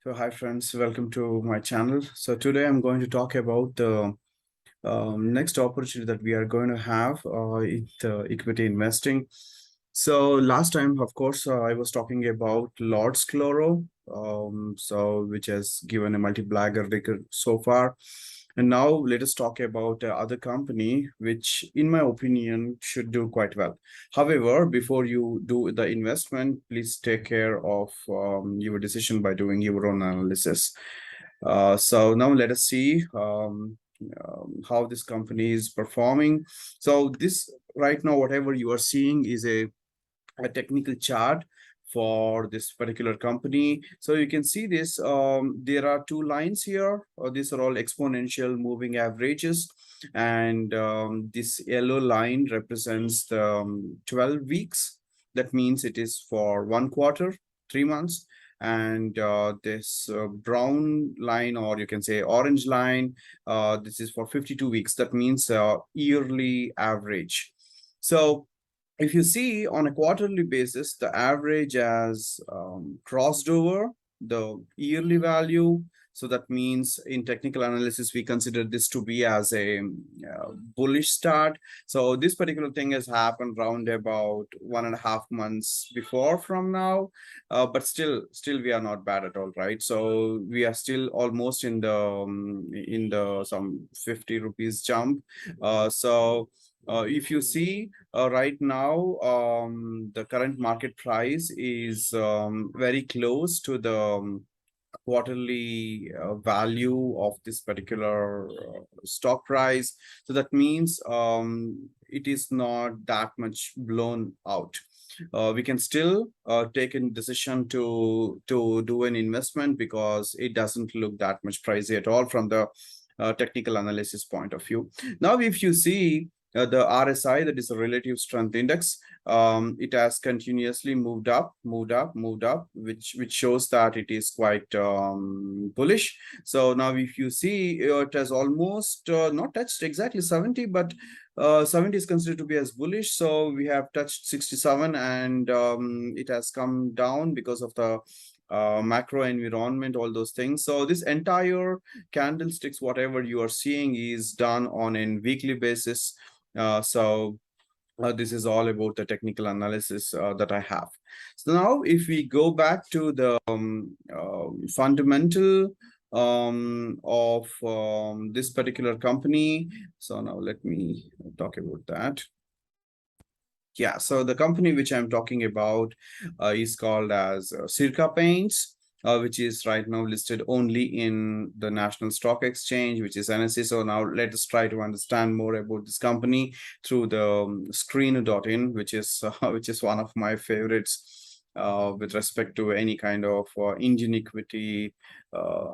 So hi friends, welcome to my channel. So today I'm going to talk about the next opportunity that we are going to have in the equity investing. So last time, of course, I was talking about Lord's Chloro, which has given a multi-blagger record so far. And now let us talk about other company, which in my opinion should do quite well. However, before you do the investment, please take care of your decision by doing your own analysis. So now let us see how this company is performing. So this right now, whatever you are seeing is a technical chart for this particular company. So you can see this, there are two lines here. These are all exponential moving averages. And this yellow line represents the 12 weeks. That means it is for 1 quarter, 3 months. And this brown line, or you can say orange line, this is for 52 weeks. That means yearly average. So if you see on a quarterly basis, the average has crossed over the yearly value. So that means in technical analysis, we consider this to be as a bullish start. So this particular thing has happened round about 1.5 months before from now, but still we are not bad at all, right? So we are still almost in the some 50 rupees jump. If you see right now, the current market price is very close to the quarterly value of this particular stock price. So that means it is not that much blown out. We can still take a decision to do an investment because it doesn't look that much pricey at all from the technical analysis point of view. Now, if you see the RSI, that is a relative strength index, it has continuously moved up, which shows that it is quite bullish. So now if you see, it has almost not touched exactly 70, but 70 is considered to be as bullish. So we have touched 67, and it has come down because of the macro environment, all those things. So this entire candlesticks, whatever you are seeing, is done on a weekly basis. This is all about the technical analysis that I have. So now if we go back to the fundamental of this particular company. So now let me talk about that. Yeah, so the company which I'm talking about is called as Sirca Paints, which is right now listed only in the National Stock Exchange, which is NSE. So now let us try to understand more about this company through the screen.in, which is one of my favorites with respect to any kind of Indian equity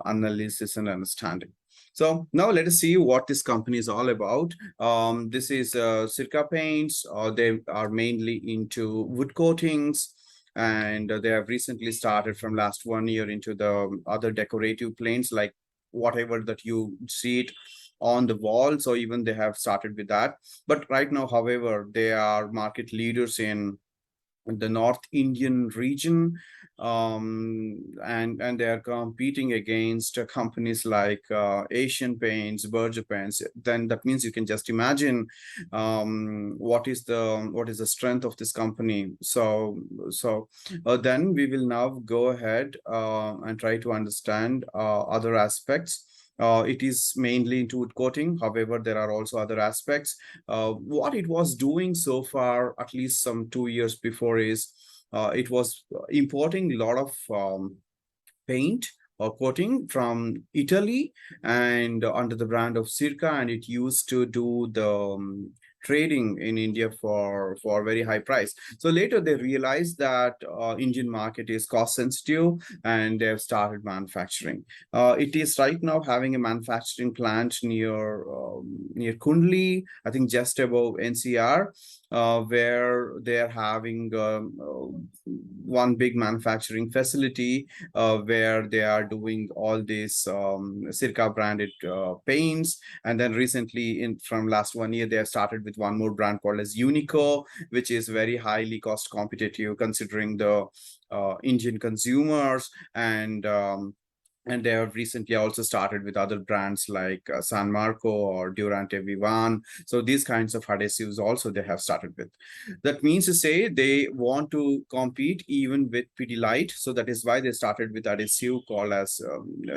analysis and understanding. So now let us see what this company is all about. This is Sirca Paints. They are mainly into wood coatings, and they have recently started from last 1 year into the other decorative paints, like whatever that you see it on the wall. So even they have started with that. But right now, however, they are market leaders in the North Indian region, and they are competing against companies like Asian Paints, Berger Paints. Then that means you can just imagine what is the strength of this company. So then we will now go ahead and try to understand other aspects. It is mainly into wood coating. However, there are also other aspects. What it was doing so far, at least some 2 years before, is it was importing a lot of paint or coating from Italy, and under the brand of Sirca, and it used to do the trading in India for very high price. So later they realized that Indian market is cost sensitive, and they have started manufacturing. It is right now having a manufacturing plant near Kundli, I think just above NCR, where they are having one big manufacturing facility where they are doing all these Sirca branded paints. And then recently, from last 1 year, they have started with one more brand called as Unico, which is very highly cost competitive considering the Indian consumers. And And they have recently also started with other brands like San Marco or Durante Vivan. So these kinds of adhesives also they have started with. That means to say they want to compete even with Pidilite. So that is why they started with adhesive called as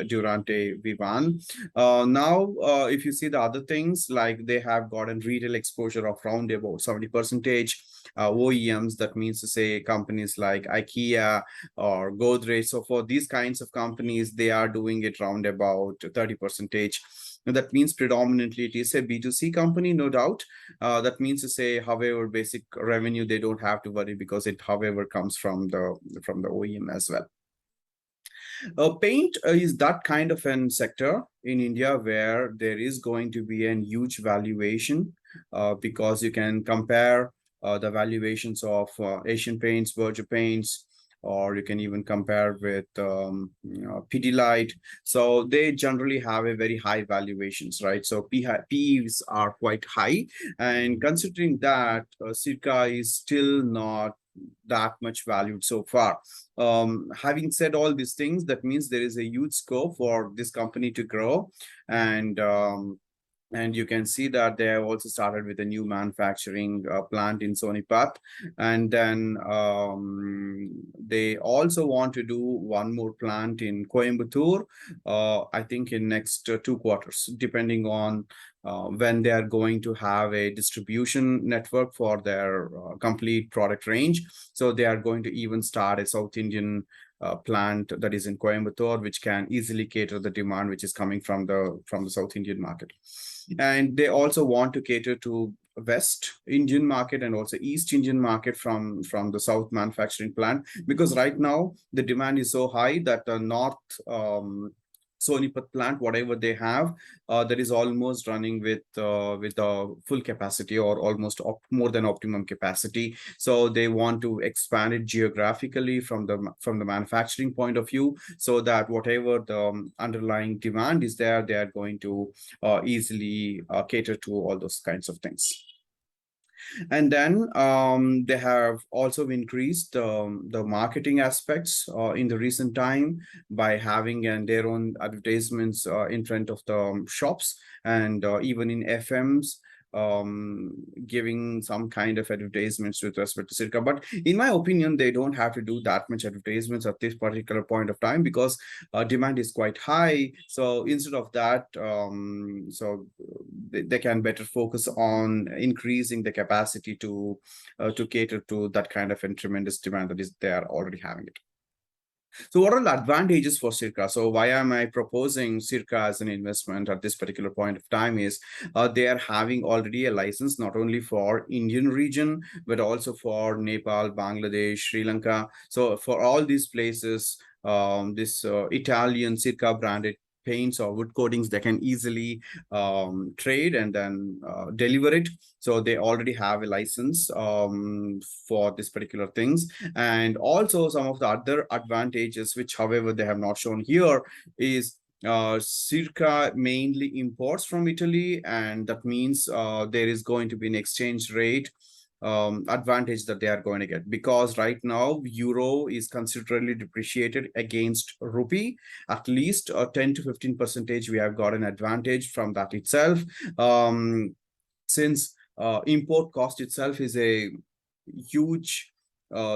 Durante Vivan. Now, if you see the other things, like they have gotten retail exposure of around about 70%. OEMs, that means to say companies like IKEA or Godrej. So for these kinds of companies, they are doing it round about 30%. And that means predominantly it is a B2C company, no doubt. That means to say, however, basic revenue, they don't have to worry because it, however, comes from the OEM as well. Paint is that kind of an sector in India where there is going to be a huge valuation because you can compare the valuations of Asian Paints, Berger Paints, or you can even compare with Pidilite. So they generally have a very high valuations, right? So PEs are quite high. And considering that, Sirca is still not that much valued so far. Having said all these things, that means there is a huge scope for this company to grow. And you can see that they have also started with a new manufacturing plant in Sonipat. And then they also want to do one more plant in Coimbatore, I think in next 2 quarters, depending on when they are going to have a distribution network for their complete product range. So they are going to even start a South Indian plant that is in Coimbatore, which can easily cater the demand which is coming from the South Indian market. And they also want to cater to West Indian market and also East Indian market from the South manufacturing plant, because right now the demand is so high that the North Sonipat plant, whatever they have, that is almost running with a full capacity or almost more than optimum capacity. So they want to expand it geographically from the manufacturing point of view, so that whatever the underlying demand is there, they are going to easily cater to all those kinds of things. And then they have also increased the marketing aspects in the recent time by having their own advertisements in front of the shops and even in FMs, giving some kind of advertisements with respect to Sirca. But in my opinion, they don't have to do that much advertisements at this particular point of time, because demand is quite high. So instead of that, they can better focus on increasing the capacity to cater to that kind of a tremendous demand that is they are already having it. So what are the advantages for Sirca? So why am I proposing Sirca as an investment at this particular point of time is they are having already a license not only for Indian region, but also for Nepal, Bangladesh, Sri Lanka. So for all these places, this Italian Sirca branded paints or wood coatings, they can easily trade and then deliver it. So they already have a license for this particular things. And also some of the other advantages, which however they have not shown here, is Sirca mainly imports from Italy, and that means there is going to be an exchange rate advantage that they are going to get, because right now euro is considerably depreciated against rupee. At least 10 to 15% we have got an advantage from that itself, since import cost itself is a huge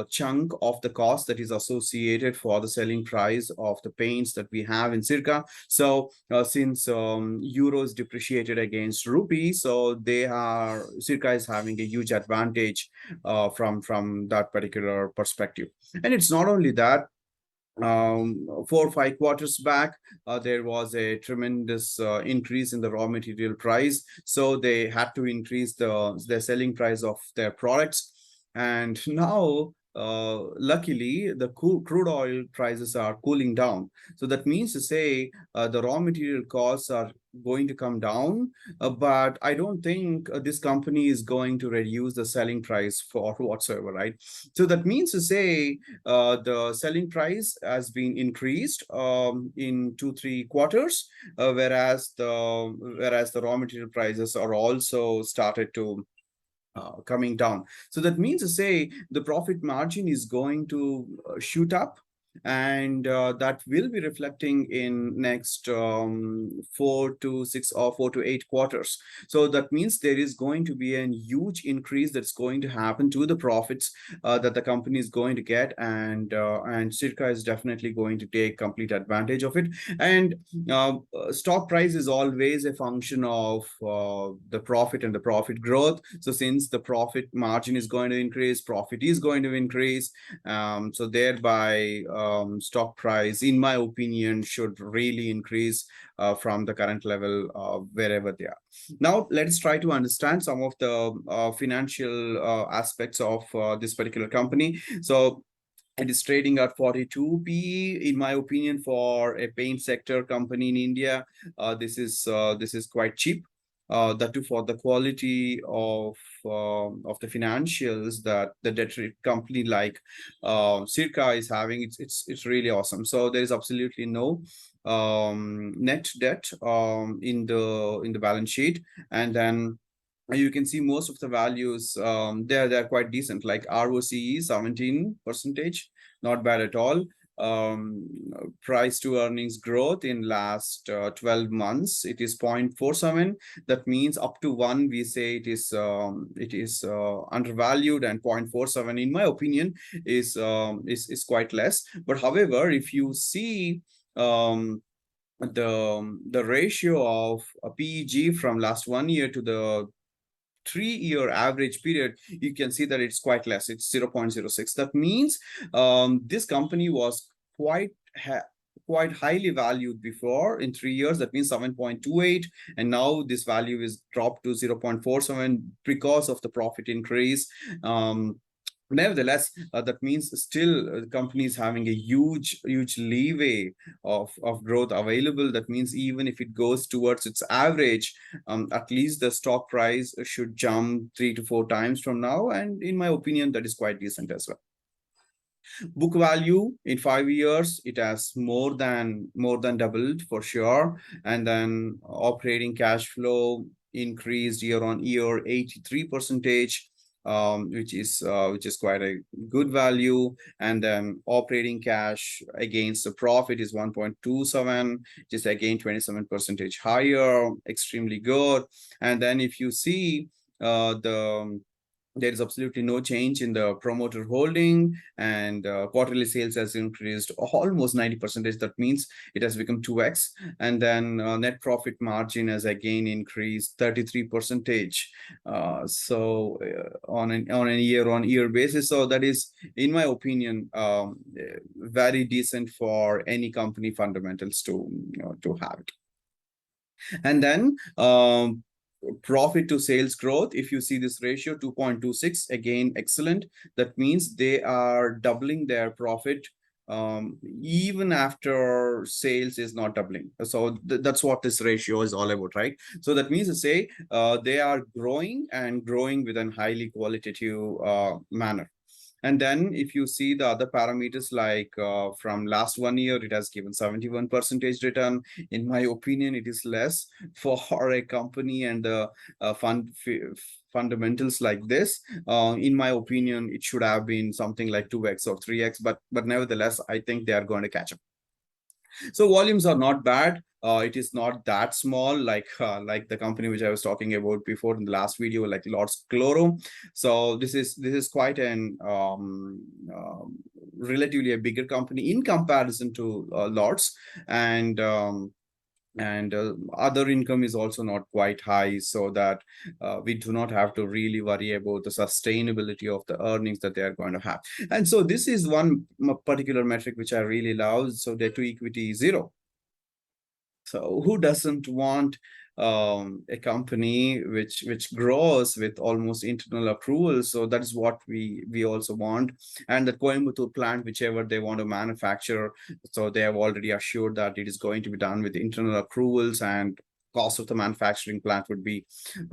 chunk of the cost that is associated for the selling price of the paints that we have in Sirca. So since euro is depreciated against rupee, so Sirca is having a huge advantage from that particular perspective. And it's not only that, 4 or 5 quarters back, there was a tremendous increase in the raw material price. So they had to increase the selling price of their products. And now, luckily, the crude oil prices are cooling down. So that means to say the raw material costs are going to come down, but I don't think this company is going to reduce the selling price for whatsoever, right? So that means to say the selling price has been increased in 2-3 quarters, whereas the raw material prices are also started to coming down. So that means to say the profit margin is going to shoot up. and that will be reflecting in next 4 to 6 or 4 to 8 quarters. So that means there is going to be a huge increase that's going to happen to the profits that the company is going to get, and Sirca is definitely going to take complete advantage of it. And stock price is always a function of the profit and the profit growth. So since the profit margin is going to increase, profit is going to increase, so thereby stock price, in my opinion, should really increase from the current level wherever they are. Now, let's try to understand some of the financial aspects of this particular company. So it is trading at 42 PE, in my opinion, for a paint sector company in India. This is quite cheap. That too for the quality of the financials that the debt company like Sirca is having. It's really awesome. So there is absolutely no net debt in the balance sheet, and then you can see most of the values they're quite decent, like ROCE 17%, not bad at all. um Price to earnings growth in last 12 months, it is 0.47. That means up to 1 we say it is undervalued, and 0.47 in my opinion is quite less. But however, if you see the ratio of a PEG from last 1 year to the 3 year average period, you can see that it's quite less. It's 0.06. That means this company was quite highly valued before in 3 years. That means 7.28, and now this value is dropped to 0.47 because of the profit increase. Nevertheless, that means still the company is having a huge leeway of growth available. That means even if it goes towards its average, at least the stock price should jump 3 to 4 times from now, and in my opinion that is quite decent as well. Book value in 5 years, it has more than doubled for sure. And then operating cash flow increased year on year 83%, which is quite a good value. And then operating cash against the profit is 1.27, which is again 27% higher, extremely good. And then if you see there is absolutely no change in the promoter holding, and quarterly sales has increased almost 90%. That means it has become 2x. And then net profit margin has again increased 33%, on a year on year basis. So that is, in my opinion, very decent for any company fundamentals to have it. And then profit to sales growth, if you see this ratio 2.26, again excellent. That means they are doubling their profit even after sales is not doubling. So that's what this ratio is all about, right? So that means to say they are growing, and growing with a highly qualitative manner. And then if you see the other parameters, like from last 1 year, it has given 71% return. In my opinion, it is less for a company and the fundamentals like this. In my opinion, it should have been something like 2x or 3x, but nevertheless, I think they are going to catch up. So volumes are not bad. It is not that small, like the company which I was talking about before in the last video, like Lord's Chloro. So this is quite an relatively a bigger company in comparison to Lord's. And other income is also not quite high, so that we do not have to really worry about the sustainability of the earnings that they are going to have. And so this is one particular metric which I really love. So debt to equity is 0. So who doesn't want a company which grows with almost internal accruals? So that is what we also want. And the Coimbatore plant, whichever they want to manufacture, so they have already assured that it is going to be done with internal accruals, and cost of the manufacturing plant would be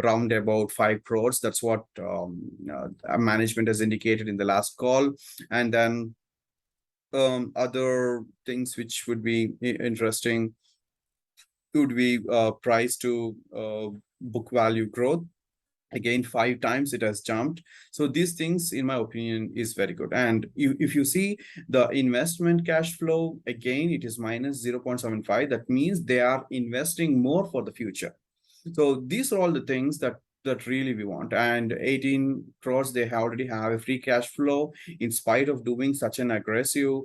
around about 5 crores. That's what management has indicated in the last call. And then other things which would be interesting would be price to book value growth. Again, 5 times it has jumped. So these things, in my opinion, is very good. And if you see the investment cash flow, again, it is minus 0.75. That means they are investing more for the future. So these are all the things that really we want. And 18 crores, they already have a free cash flow in spite of doing such an aggressive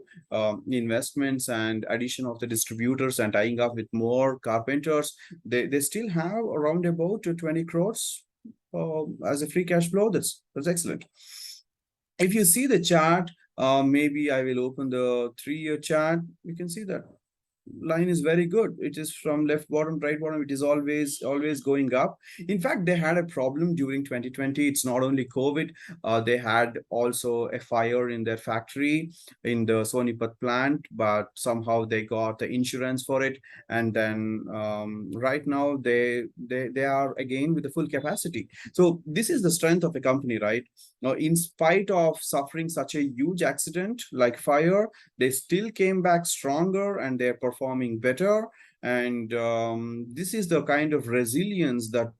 investments and addition of the distributors and tying up with more carpenters. They still have around about 20 crores as a free cash flow. That's excellent. If you see the chart, maybe I will open the 3-year chart. You can see that line is very good. It is from left bottom, right bottom. It is always going up. In fact, they had a problem during 2020. It's not only COVID. They had also a fire in their factory in the Sonipat plant, but somehow they got the insurance for it. And then right now they are again with the full capacity. So this is the strength of a company, right? Now, in spite of suffering such a huge accident like fire, they still came back stronger and they're performing better. And this is the kind of resilience that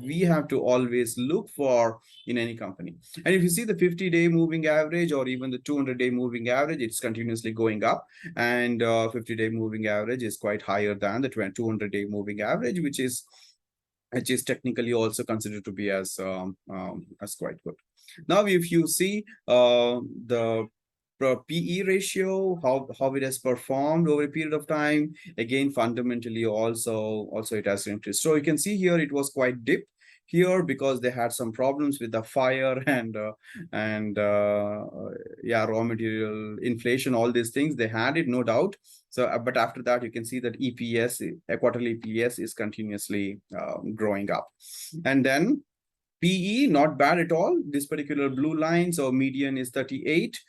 we have to always look for in any company. And if you see the 50-day moving average or even the 200-day moving average, it's continuously going up. And 50-day moving average is quite higher than the 200-day moving average, which is technically also considered to be as quite good. Now, if you see the PE ratio, how it has performed over a period of time, again, fundamentally also it has increased. So you can see here it was quite dipped here because they had some problems with the fire and yeah, raw material inflation, all these things. They had it, no doubt. So, but after that, you can see that EPS, a quarterly EPS, is continuously growing up. And then PE, not bad at all. This particular blue line, so median is 38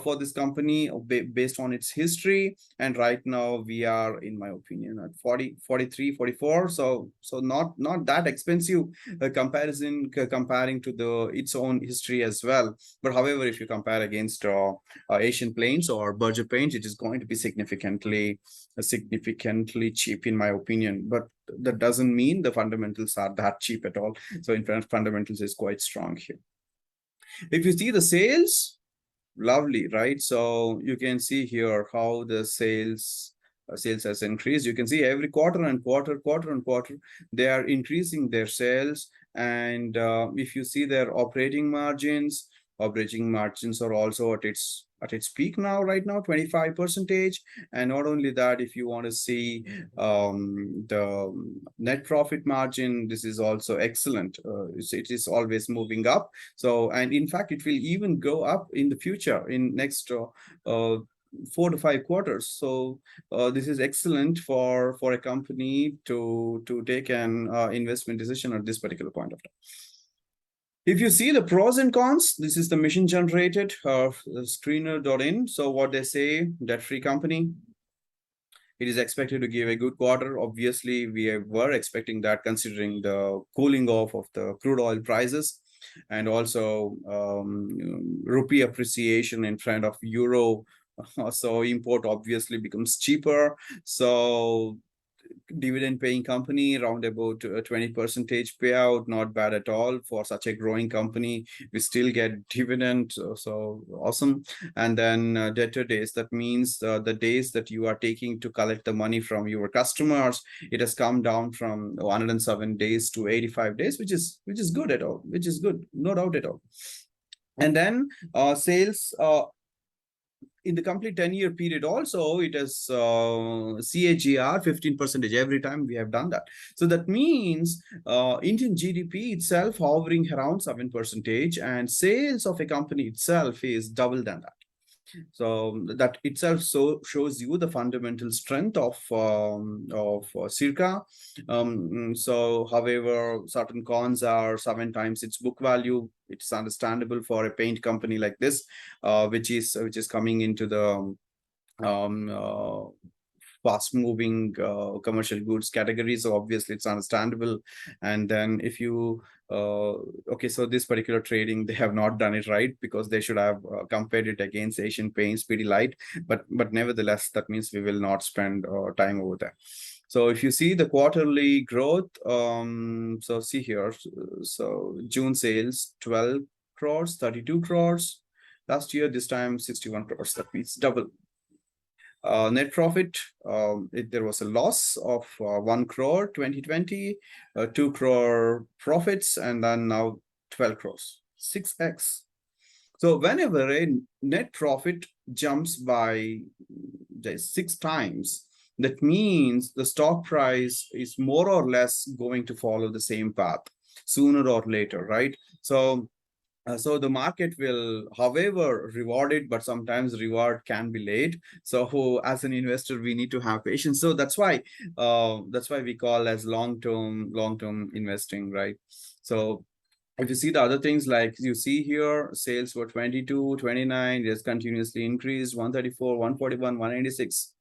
for this company based on its history. And right now we are, in my opinion, at 40, 43, 44. So not that expensive comparing to its own history as well. But however, if you compare against Asian Paints or Berger Paints, it is going to be significantly cheap, in my opinion. But that doesn't mean the fundamentals are that cheap at all. So in fact, fundamentals is quite strong here. If you see the sales, lovely, right? So you can see here how the sales has increased. You can see every quarter and quarter, they are increasing their sales. And if you see their operating margins are also at its peak now, right now, 25%. And not only that, if you want to see the net profit margin, this is also excellent. It is always moving up. So, and in fact, it will even go up in the future in next 4 to 5 quarters. So this is excellent for a company to take an investment decision at this particular point of time. If you see the pros and cons, this is the machine generated screener.in. So what they say, debt-free company. It is expected to give a good quarter. Obviously, we were expecting that considering the cooling off of the crude oil prices and also rupee appreciation in front of euro. So import obviously becomes cheaper. So dividend paying company, around about 20% payout, not bad at all for such a growing company. We still get dividend, so awesome. And then debtor days, that means the days that you are taking to collect the money from your customers, it has come down from 107 days to 85 days, which is good at all, which is good, no doubt at all. And then sales in the complete 10-year period also, it has CAGR 15% every time we have done that. So that means Indian GDP itself hovering around 7%, and sales of a company itself is double than that. So that itself shows you the fundamental strength of Sirca. So however, certain cons are 7 times its book value. It's understandable for a paint company like this, which is coming into the fast moving commercial goods category. So obviously it's understandable. And then if you okay, so this particular trading, they have not done it right because they should have compared it against Asian Paints Pidilite, but nevertheless, that means we will not spend time over there. So if you see the quarterly growth, so see here, so June sales 12 crores, 32 crores. Last year, this time 61 crores. That means double. Net profit, there was a loss of 1 crore 2020, 2 crore profits, and then now 12 crores, 6x. So whenever a net profit jumps by 6 times, that means the stock price is more or less going to follow the same path sooner or later, right? So the market will, however, reward it, but sometimes reward can be late. So as an investor, we need to have patience. So that's why we call as long-term investing, right? So if you see the other things, like you see here, sales were 22, 29, it has continuously increased, 134, 141, 186.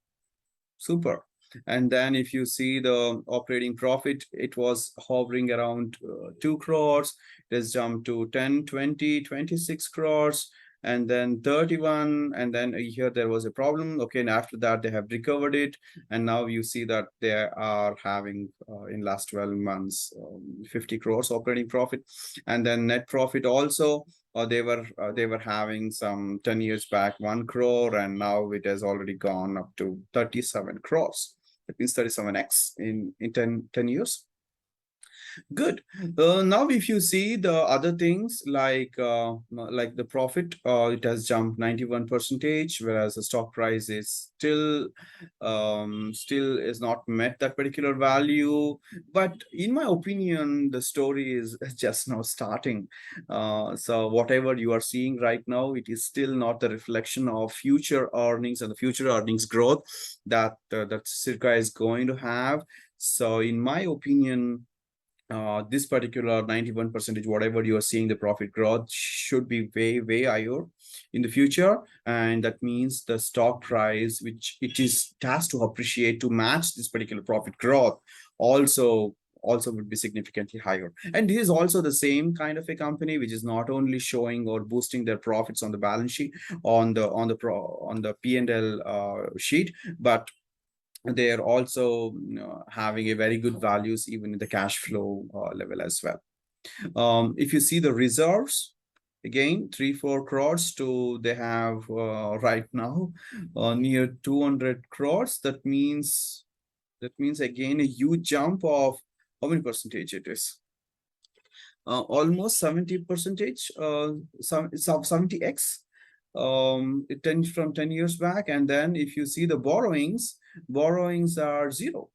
Super. And then if you see the operating profit, it was hovering around 2 crores. It has jumped to 10, 20, 26 crores, and then 31. And then here there was a problem. Okay, and after that, they have recovered it. And now you see that they are having in last 12 months 50 crores operating profit. And then net profit also, they were having some 10 years back 1 crore, and now it has already gone up to 37 crores. That means 37x in 10 years. Good. Now, if you see the other things like the profit, it has jumped 91 percentage, whereas the stock price is still is not met that particular value. But in my opinion, the story is just now starting. So whatever you are seeing right now, it is still not the reflection of future earnings and the future earnings growth that Sirca is going to have. So in my opinion, this particular 91 percentage, whatever you are seeing, the profit growth should be way higher in the future. And that means the stock price, which it has to appreciate to match this particular profit growth, also would be significantly higher. And this is also the same kind of a company which is not only showing or boosting their profits on the balance sheet, on the P&L sheet, but they are also having a very good values even in the cash flow level as well. If you see the reserves, again 3-4 crores to they have right now near 200 crores. That means again a huge jump of how many percentage it is? Almost 70 percentage, 70x. It tends from 10 years back. And then if you see the borrowings are zero.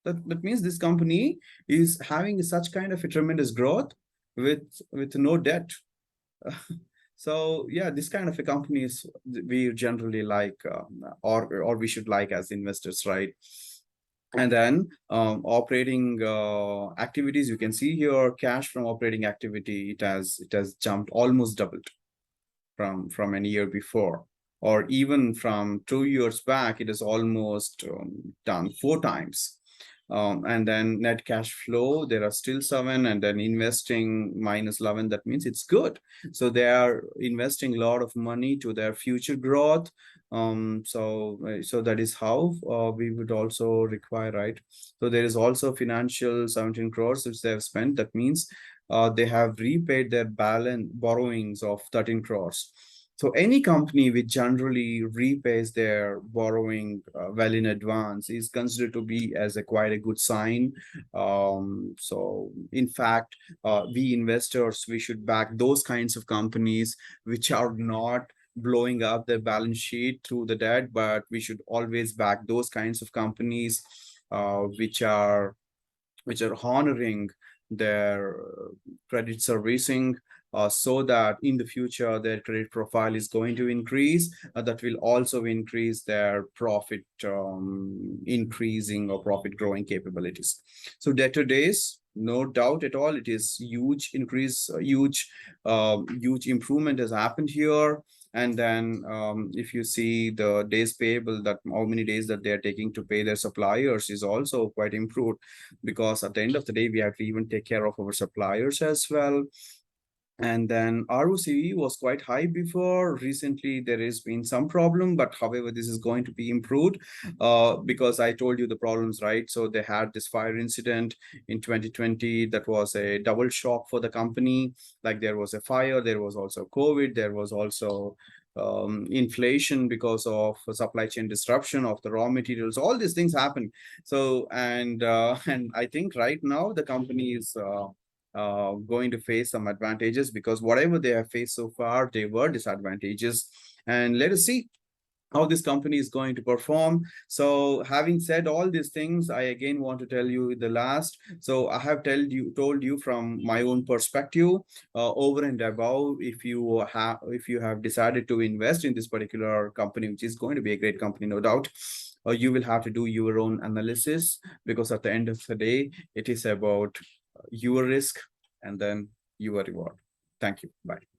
That means this company is having such kind of a tremendous growth with no debt. So yeah, this kind of a company is we generally like, or we should like as investors, right? And then operating activities, you can see here cash from operating activity, it has jumped, almost doubled from a year before, or even from 2 years back, it is almost done 4 times. And then net cash flow, there are still 7, and then investing -11. That means it's good. So they are investing a lot of money to their future growth. So that is how we would also require, right? So there is also financial 17 crores which they have spent. That means they have repaid their balance borrowings of 13 crores. So any company which generally repays their borrowing well in advance is considered to be as quite a good sign. So in fact, we investors, we should back those kinds of companies which are not blowing up their balance sheet through the debt, but we should always back those kinds of companies which are honoring their credit servicing, so that in the future their credit profile is going to increase. That will also increase their profit increasing or profit growing capabilities. So debtor days, no doubt at all, it is huge increase, huge improvement has happened here. And then if you see the days payable, that how many days that they are taking to pay their suppliers is also quite improved, because at the end of the day, we have to even take care of our suppliers as well. And then ROCE was quite high before. Recently, there has been some problem, but however, this is going to be improved because I told you the problems, right? So they had this fire incident in 2020 that was a double shock for the company. Like there was a fire, there was also COVID, there was also inflation because of supply chain disruption of the raw materials. All these things happen. So and I think right now the company is going to face some advantages, because whatever they have faced so far, they were disadvantages. And let us see how this company is going to perform. So having said all these things, I again want to tell you the last. So I have told you from my own perspective, over and above, if you have decided to invest in this particular company, which is going to be a great company, no doubt, you will have to do your own analysis, because at the end of the day, it is about your risk and then your reward. Thank you. Bye.